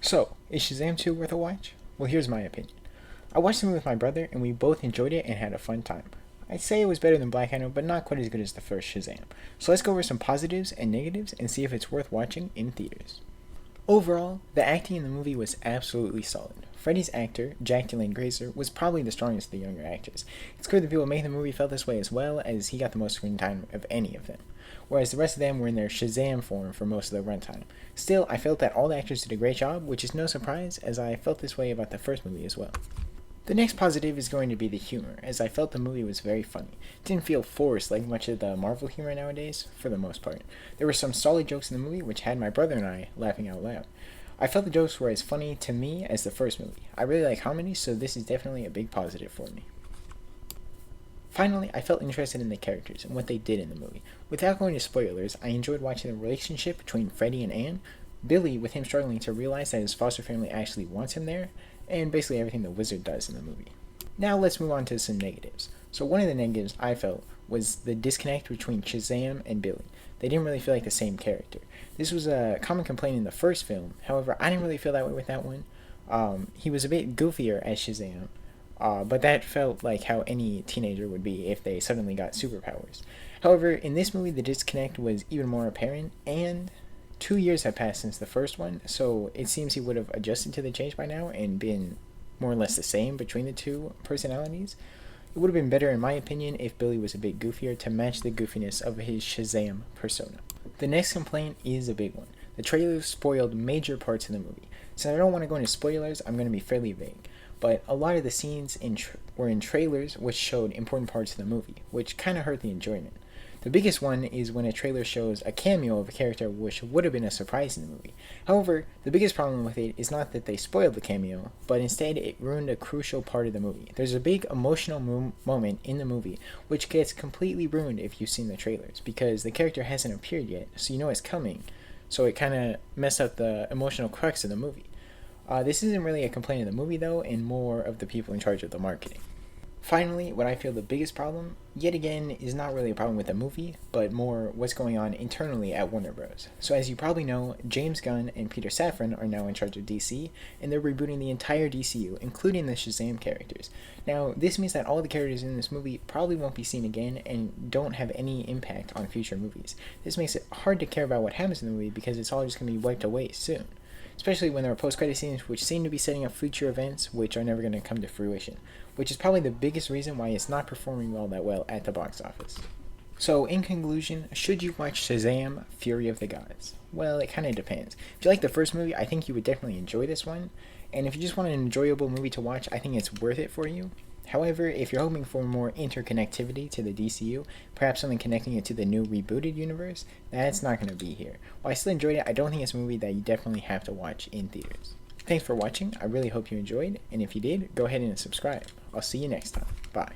So, is Shazam 2 worth a watch? Well, here's my opinion. I watched the movie with my brother, and we both enjoyed it and had a fun time. I'd say it was better than Black Adam, but not quite as good as the first Shazam. So let's go over some positives and negatives and see if it's worth watching in theaters. Overall, the acting in the movie was absolutely solid. Freddy's actor, Jack Dylan Grazer, was probably the strongest of the younger actors. It's clear the people making the movie felt this way as well, as he got the most screen time of any of them, whereas the rest of them were in their Shazam form for most of the runtime. Still, I felt that all the actors did a great job, which is no surprise, as I felt this way about the first movie as well. The next positive is going to be the humor, as I felt the movie was very funny. It didn't feel forced like much of the Marvel humor nowadays, for the most part. There were some solid jokes in the movie which had my brother and I laughing out loud. I felt the jokes were as funny to me as the first movie. I really like comedy, so this is definitely a big positive for me. Finally, I felt interested in the characters and what they did in the movie. Without going to spoilers, I enjoyed watching the relationship between Freddy and Anne, Billy with him struggling to realize that his foster family actually wants him there, and basically everything the wizard does in the movie. Now let's move on to some negatives. So one of the negatives I felt was the disconnect between Shazam and Billy. They didn't really feel like the same character. This was a common complaint in the first film, however, I didn't really feel that way with that one. He was a bit goofier as Shazam, but that felt like how any teenager would be if they suddenly got superpowers. However, in this movie, the disconnect was even more apparent, and 2 years have passed since the first one, so it seems he would have adjusted to the change by now and been more or less the same between the two personalities. It would have been better, in my opinion, if Billy was a bit goofier to match the goofiness of his Shazam persona. The next complaint is a big one. The trailers spoiled major parts of the movie. Since I don't want to go into spoilers, I'm going to be fairly vague. But a lot of the scenes were in trailers which showed important parts of the movie, which kind of hurt the enjoyment. The biggest one is when a trailer shows a cameo of a character which would have been a surprise in the movie. However, the biggest problem with it is not that they spoiled the cameo, but instead it ruined a crucial part of the movie. There's a big emotional moment in the movie which gets completely ruined if you've seen the trailers, because the character hasn't appeared yet, so you know it's coming, so it kind of messed up the emotional crux of the movie. This isn't really a complaint of the movie though, and more of the people in charge of the marketing. Finally, what I feel the biggest problem, yet again, is not really a problem with the movie, but more what's going on internally at Warner Bros. So as you probably know, James Gunn and Peter Safran are now in charge of DC, and they're rebooting the entire DCU, including the Shazam characters. Now, this means that all the characters in this movie probably won't be seen again and don't have any impact on future movies. This makes it hard to care about what happens in the movie because it's all just going to be wiped away soon, especially when there are post-credit scenes which seem to be setting up future events which are never going to come to fruition, which is probably the biggest reason why it's not performing all that well at the box office. So, in conclusion, should you watch Shazam: Fury of the Gods? Well, it kind of depends. If you like the first movie, I think you would definitely enjoy this one, and if you just want an enjoyable movie to watch, I think it's worth it for you. However, if you're hoping for more interconnectivity to the DCU, perhaps something connecting it to the new rebooted universe, that's not going to be here. While I still enjoyed it, I don't think it's a movie that you definitely have to watch in theaters. Thanks for watching, I really hope you enjoyed, and if you did, go ahead and subscribe. I'll see you next time. Bye.